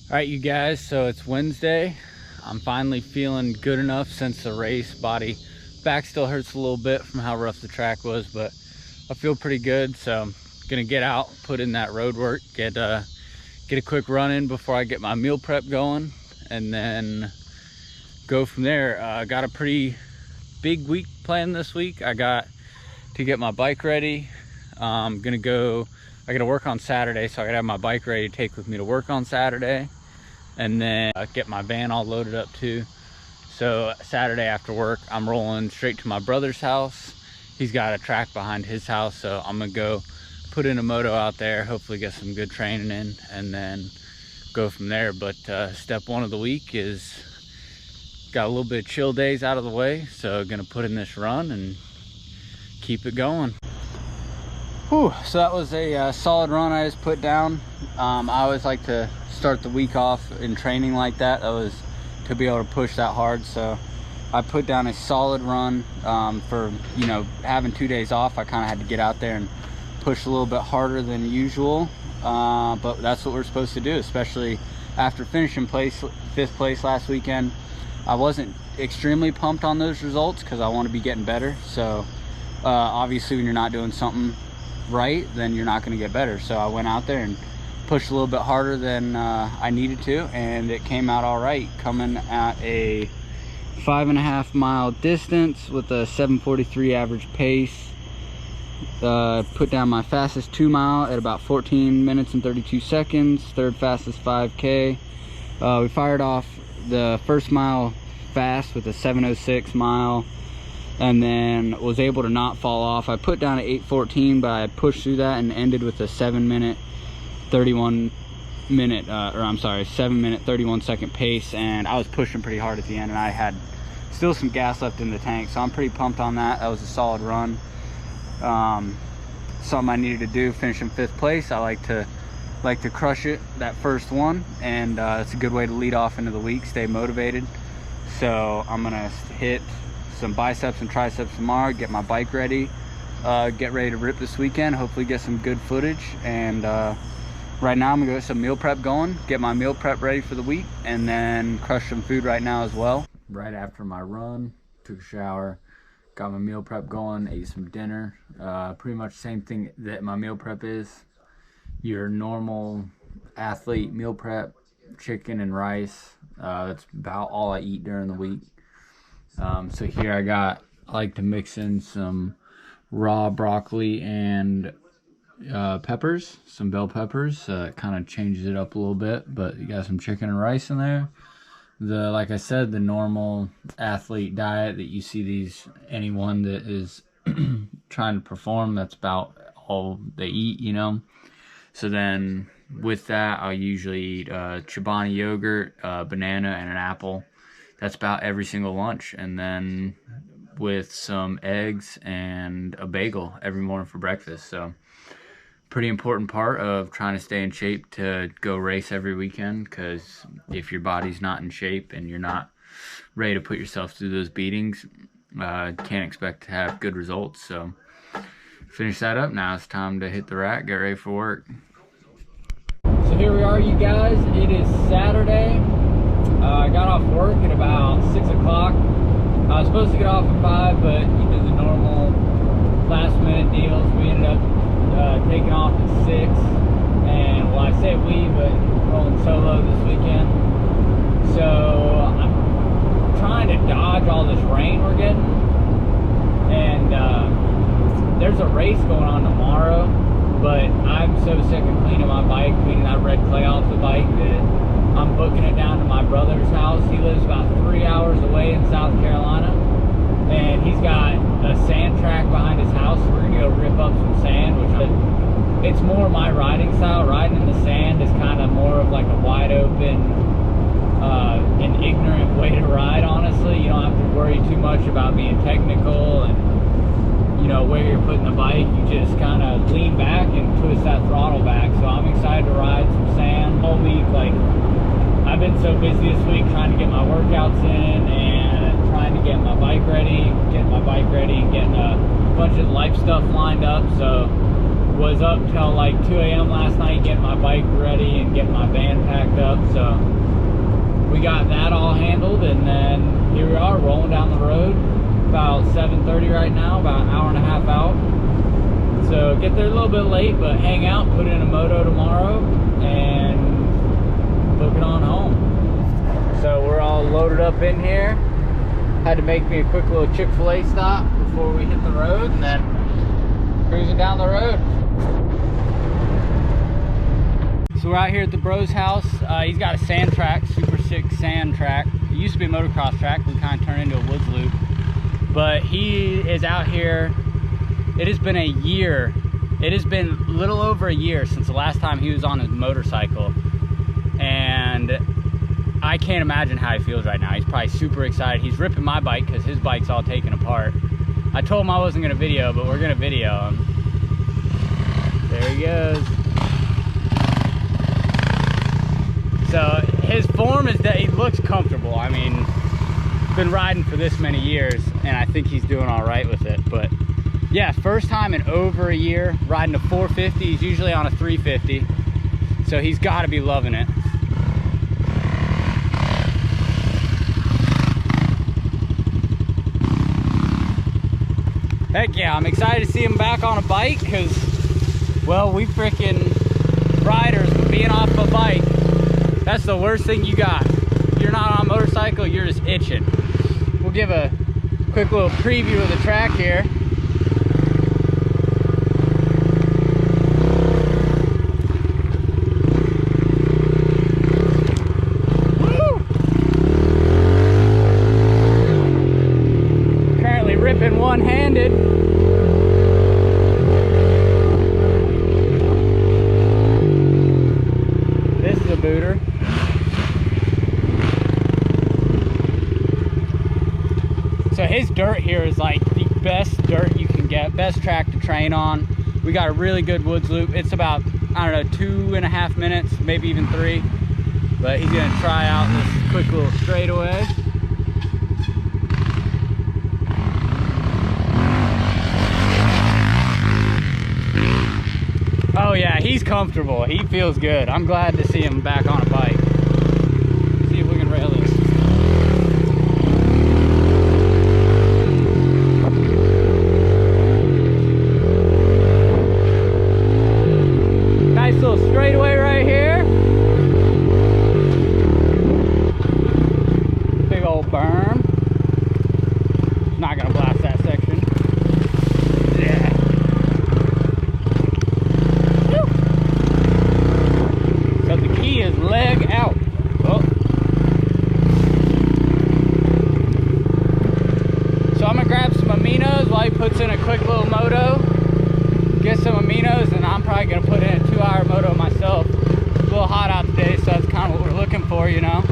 All right, you guys, so it's Wednesday. I'm finally feeling good enough since the race. Back still hurts a little bit from how rough the track was, but I feel pretty good. So I'm gonna get out, put in that road work, get a quick run in before I get my meal prep going, and then go from there. Got a pretty big week planned this week. I got to get my bike ready. I gotta work on Saturday, so I gotta have my bike ready to take with me to work on Saturday, and then get my van all loaded up too. So Saturday after work, I'm rolling straight to my brother's house. He's got a track behind his house, so I'm gonna go put in a moto out there, hopefully get some good training in, and then go from there. But step one of the week is got a little bit of chill days out of the way, so gonna put in this run and keep it going. Whew, so that was a solid run I just put down. I always like to start the week off in training like that. That was to be able to push that hard. So I put down a solid run. For, you know, having 2 days off, I kind of had to get out there and push a little bit harder than usual. But that's what we're supposed to do, especially after finishing fifth place last weekend. I wasn't extremely pumped on those results because I want to be getting better. So obviously when you're not doing something right, then you're not going to get better. So I went out there and pushed a little bit harder than I needed to, and it came out all right, coming at a 5.5 mile distance with a 7:43 average pace. Put down my fastest 2 mile at about 14 minutes and 32 seconds, third fastest 5K. We fired off the first mile fast with a 7:06 mile, and then was able to not fall off. I put down at 8:14, but I pushed through that and ended with a 7 minute 31 second pace, and I was pushing pretty hard at the end, and I had still some gas left in the tank, so I'm pretty pumped on that. That was a solid run. Something I needed to do, finishing 5th place. I like to crush it that first one, and it's a good way to lead off into the week, stay motivated. So I'm gonna hit some biceps and triceps tomorrow, get my bike ready, get ready to rip this weekend, hopefully get some good footage. And right now I'm gonna get some meal prep going, get my meal prep ready for the week, and then crush some food right now as well. Right after my run, took a shower, got my meal prep going, ate some dinner. Pretty much the same thing that my meal prep is. Your normal athlete meal prep, chicken and rice. That's about all I eat during the week. So here I like to mix in some raw broccoli and peppers, some bell peppers. It kind of changes it up a little bit, but you got some chicken and rice in there. Like I said, the normal athlete diet that you see anyone that is trying to perform, that's about all they eat, you know. So then with that, I'll usually eat Chobani yogurt, banana, and an apple. That's about every single lunch, and then with some eggs and a bagel every morning for breakfast. So pretty important part of trying to stay in shape to go race every weekend, because if your body's not in shape and you're not ready to put yourself through those beatings, can't expect to have good results. So finish that up. Now it's time to hit the rack, get ready for work. So here we are, you guys. It is Saturday. I got off work at about 6 o'clock. I was supposed to get off at 5, but you know, the normal last minute deals, we ended up taking off at 6. And well, I say we, but rolling solo this weekend. So I'm trying to dodge all this rain we're getting. And there's a race going on tomorrow, but I'm so sick of cleaning my bike, cleaning that red clay off the bike, that I'm booking it down to my brother's house. He lives about 3 hours away in South Carolina, and he's got a sand track behind his house. So we're gonna go rip up some sand, it's more my riding style. Riding in the sand is kind of more of like a wide open, an ignorant way to ride, honestly. You don't have to worry too much about being technical and, you know, where you're putting the bike. You just kind of lean back and twist that throttle back. So I'm excited to ride some sand all week. Like, I've been so busy this week trying to get my workouts in and trying to get my bike ready, and getting a bunch of life stuff lined up. So Was up till like 2 a.m. last night getting my bike ready and getting my van packed up. So we got that all handled, and then here we are rolling down the road. About 7:30 right now, about an hour and a half out. So get there a little bit late, but hang out, put in a moto tomorrow, and book it on home. So we're all loaded up in here. Had to make me a quick little Chick-fil-A stop before we hit the road, and then cruising down the road. So we're out here at the bro's house. He's got a sand track, super sick sand track. It used to be a motocross track. We kind of turned into a woods loop. But he is out here. It has been a year. It has been a little over a year since the last time he was on his motorcycle. And I can't imagine how he feels right now. He's probably super excited. He's ripping my bike because his bike's all taken apart. I told him I wasn't gonna video, but we're gonna video him. There he goes. So his form is that he looks comfortable. I mean, been riding for this many years, and I think he's doing all right with it. But yeah, first time in over a year riding a 450. He's usually on a 350, so he's got to be loving it. Heck yeah, I'm excited to see him back on a bike because, well, we freaking riders, being off a bike, that's the worst thing you got. If you're not on a motorcycle, you're just itching. We'll give a quick little preview of the track here. Woo! Currently ripping one-handed. This is a booter. So his dirt here is like the best dirt you can get, best track to train on. We got a really good woods loop. It's about, I don't know, 2.5 minutes, maybe even 3. But he's gonna try out this quick little straightaway. Oh yeah, he's comfortable. He feels good. I'm glad to see him back on a bike. Let's see if we can rail this. Nice little straightaway right here. Big old berm. Not gonna blast that section. Yeah. Woo. So the key is leg out. Oh. So I'm gonna grab some aminos while he puts in a quick little moto. Get some aminos, and I'm probably gonna put in a 2-hour moto myself. It's a little hot out today, so that's kind of what we're looking for, you know.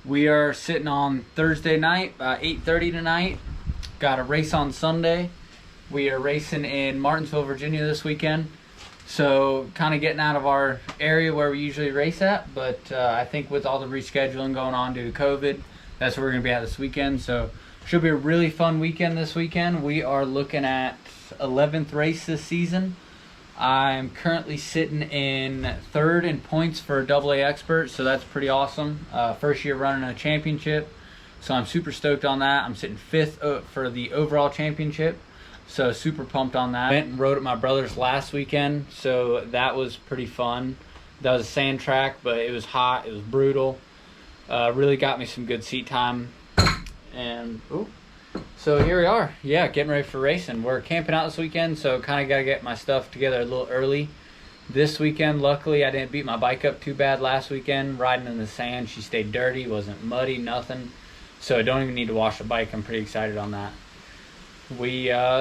We are sitting on Thursday night, 8:30 tonight. Got a race on Sunday. We are racing in Martinsville, Virginia this weekend. So kind of getting out of our area where we usually race at. But I think with all the rescheduling going on due to COVID, that's where we're going to be at this weekend. So should be a really fun weekend this weekend. We are looking at 11th race this season. I'm currently sitting in 3rd in points for AA expert, so that's pretty awesome. First year running a championship, so I'm super stoked on that. I'm sitting 5th for the overall championship, so super pumped on that. Went and rode at my brother's last weekend, so that was pretty fun. That was a sand track, but it was hot, it was brutal. Really got me some good seat time. And so here we are. Yeah, getting ready for racing. We're camping out this weekend, so kind of got to get my stuff together a little early this weekend. Luckily, I didn't beat my bike up too bad last weekend. Riding in the sand, she stayed dirty, wasn't muddy, nothing. So I don't even need to wash the bike. I'm pretty excited on that.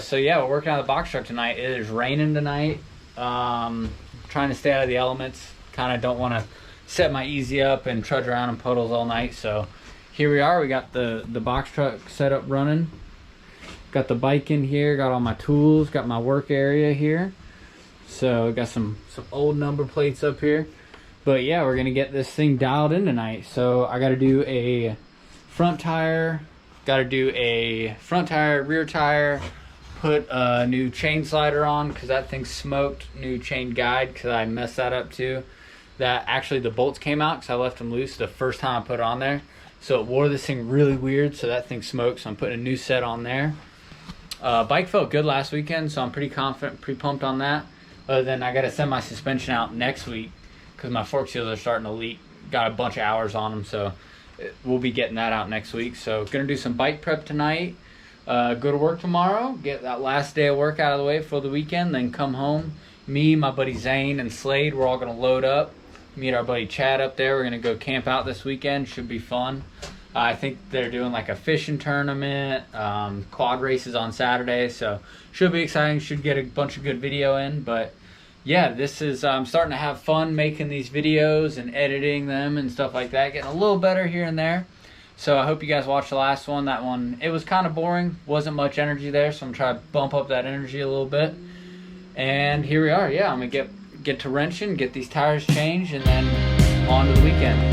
So yeah, we're working on the box truck tonight. It is raining tonight. Trying to stay out of the elements. Kind of don't want to set my easy up and trudge around in puddles all night. So here we are. We got the box truck set up running. Got the bike in here. Got all my tools. Got my work area here. So got some old number plates up here. But yeah, we're gonna get this thing dialed in tonight. So I got to do a front tire. Got to do a front tire, rear tire. Put a new chain slider on because that thing smoked. New chain guide because I messed that up too. That actually the bolts came out because I left them loose the first time I put it on there. So it wore this thing really weird, so that thing smoked, so I'm putting a new set on there. Bike felt good last weekend, so I'm pretty confident, pretty pumped on that. Other than I got to send my suspension out next week because my fork seals are starting to leak. Got a bunch of hours on them, so we'll be getting that out next week. So gonna do some bike prep tonight. Go to work tomorrow, get that last day of work out of the way for the weekend, then come home. Me, my buddy Zane, and Slade, we're all gonna load up. Meet our buddy Chad up there. We're gonna go camp out this weekend. Should be fun. I think they're doing like a fishing tournament, quad races on Saturday, so should be exciting. Should get a bunch of good video in. But yeah, this is I'm starting to have fun making these videos and editing them and stuff like that. Getting a little better here and there. So I hope you guys watched the last one. That one, it was kind of boring. Wasn't much energy there, so I'm trying to bump up that energy a little bit. And here we are. Yeah, I'm gonna get to wrenching, get these tires changed, and then on to the weekend.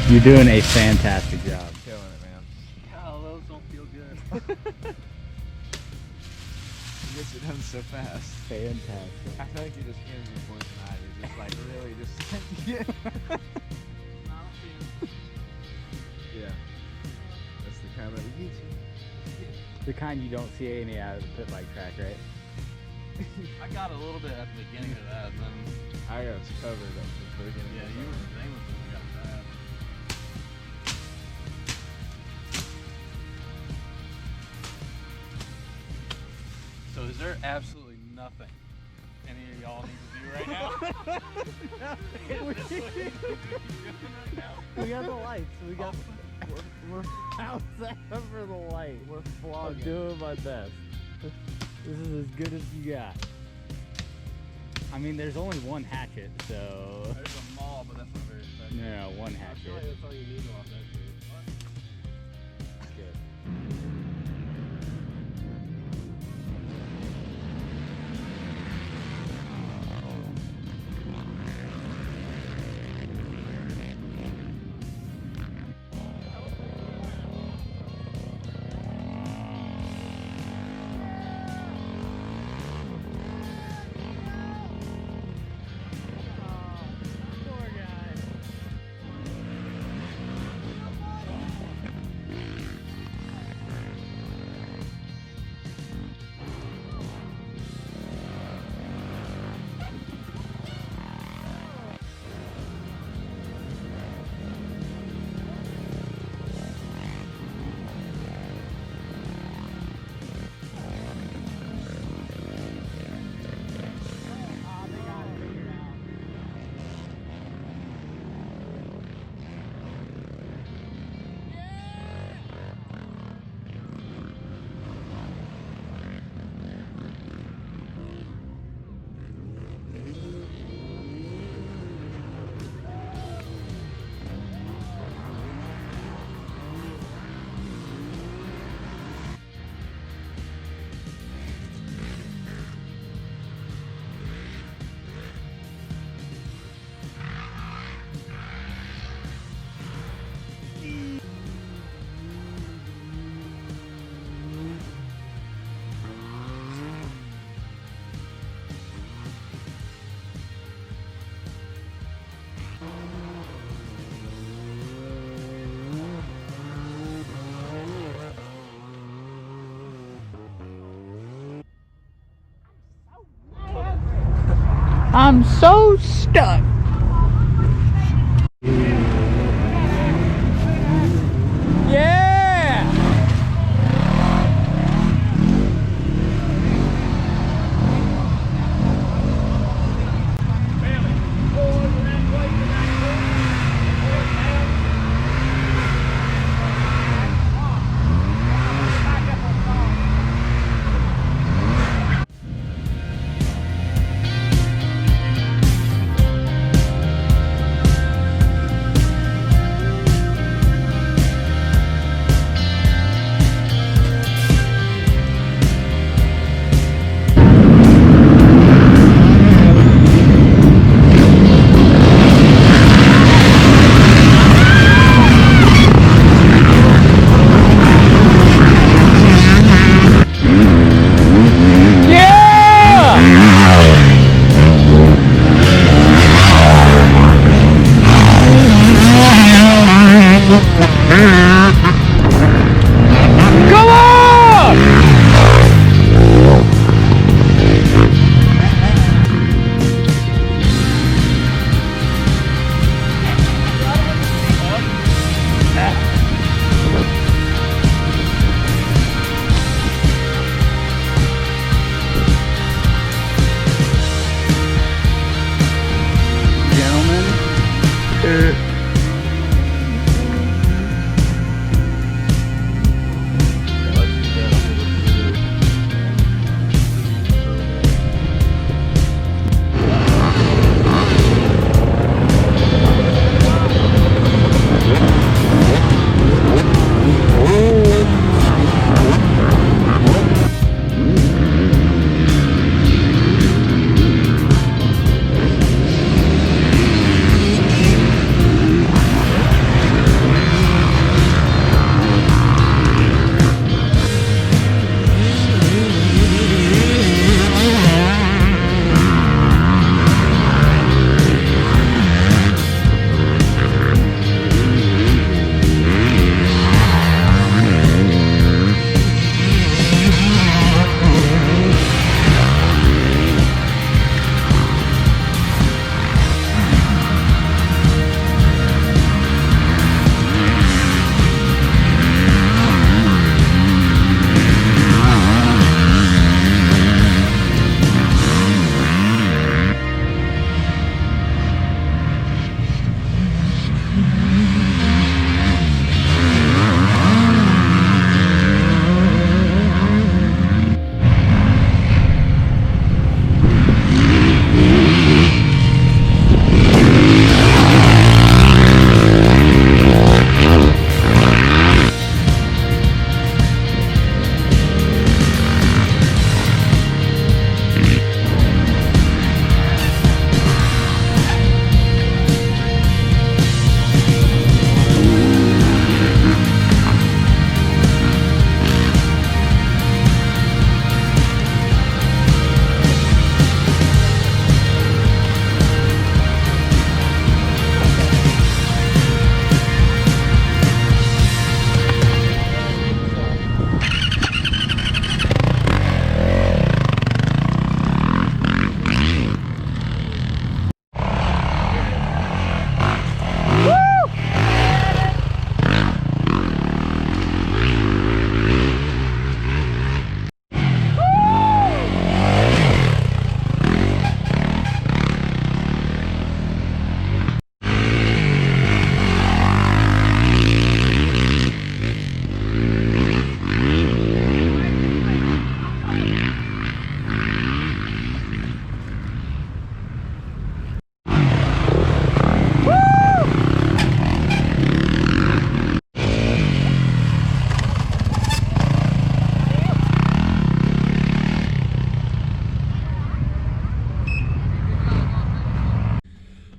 You're doing a fantastic job. Killing it, man. Oh, those don't feel good. You get it done so fast. Fantastic. I feel like you're just in the point tonight. You're just like really just yeah. That's the kind that we get you. The kind you don't see any out of the pit bike track, right? I got a little bit at the beginning of that, and then I got covered up at the beginning. yeah, you were the same with me. Got that. So is there absolutely nothing any of y'all need to do right now? We got the lights. We're outside for the light. We're flogging. I'm doing my best. This is as good as you got. I mean, there's only one hatchet, so. There's a mall, but that's not very effective. No, one hatchet. I feel like that's all you need off that shit. Good. I'm so stuck. Yeah!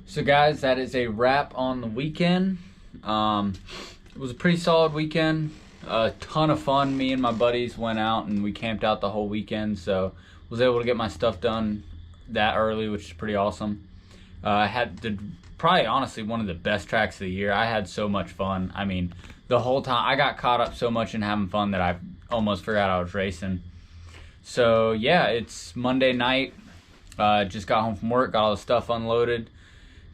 So guys, that is a wrap on the weekend. It was a pretty solid weekend. A ton of fun. Me and my buddies went out and we camped out the whole weekend, so was able to get my stuff done that early, which is pretty awesome. I had probably honestly one of the best tracks of the year. I had so much fun. I mean, the whole time I got caught up so much in having fun that I almost forgot I was racing. So yeah, it's Monday night. Just got home from work, got all the stuff unloaded.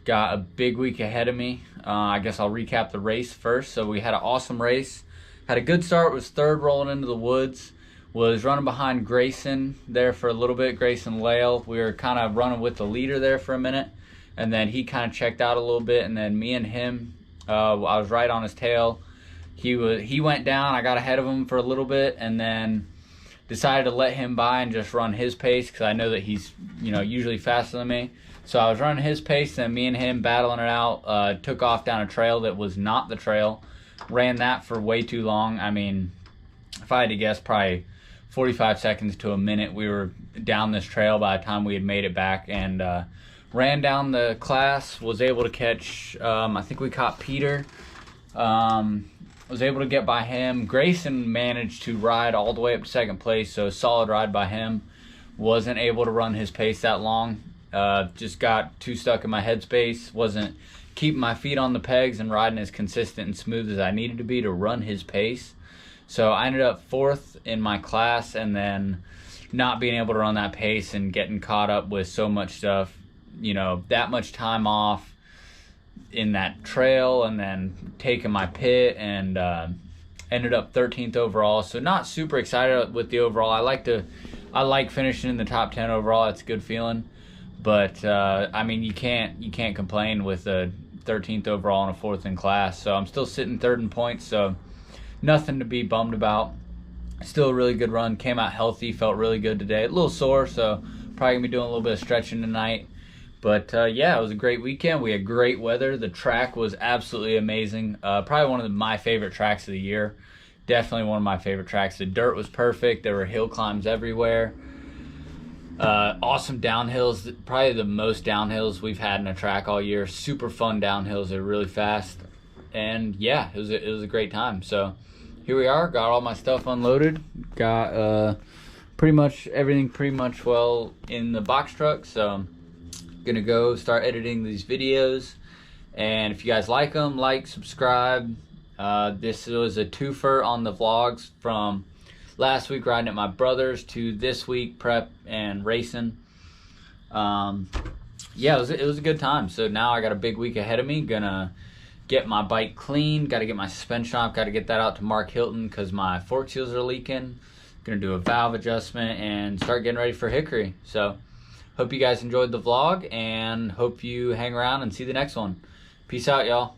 Got a big week ahead of me. I guess I'll recap the race first. So we had an awesome race. Had a good start, was third rolling into the woods. Was running behind Grayson there for a little bit, Grayson Lale. We were kind of running with the leader there for a minute. And then he kind of checked out a little bit. And then me and him, I was right on his tail. He went down, I got ahead of him for a little bit. And then decided to let him by and just run his pace because I know that he's, usually faster than me. So I was running his pace, and me and him battling it out. Took off down a trail that was not the trail. Ran that for way too long. I mean, if I had to guess, probably 45 seconds to a minute we were down this trail by the time we had made it back. And ran down the class, was able to catch, I think we caught Peter. Was able to get by him. Grayson managed to ride all the way up to second place, so solid ride by him. Wasn't able to run his pace that long. Just got too stuck in my headspace. Wasn't keeping my feet on the pegs and riding as consistent and smooth as I needed to be to run his pace. So I ended up fourth in my class, and then not being able to run that pace and getting caught up with so much stuff, that much time off in that trail, and then taking my pit, and ended up 13th overall. So not super excited with the overall. I like finishing in the top 10 overall. It's a good feeling. But I mean, you can't complain with a 13th overall and a 4th in class. So I'm still sitting third in points, so nothing to be bummed about. Still a really good run. Came out healthy, felt really good today. A little sore, so probably gonna be doing a little bit of stretching tonight. But yeah, it was a great weekend. We had great weather. The track was absolutely amazing. Probably one of my favorite tracks of the year. Definitely one of my favorite tracks. The dirt was perfect. There were hill climbs everywhere. Awesome downhills, probably the most downhills we've had in a track all year. Super fun downhills, they're really fast, and yeah, it was a great time. So here we are, got all my stuff unloaded, got pretty much everything well in the box truck. So I'm gonna go start editing these videos, and if you guys like them, subscribe. This was a twofer on the vlogs from last week riding at my brother's to this week prep and racing. Yeah, it was a good time. So now I got a big week ahead of me. Gonna get my bike clean, got to get my suspension off, got to get that out to Mark Hilton because my fork seals are leaking. Gonna do a valve adjustment and start getting ready for Hickory. So hope you guys enjoyed the vlog, and hope you hang around and see the next one. Peace out, y'all.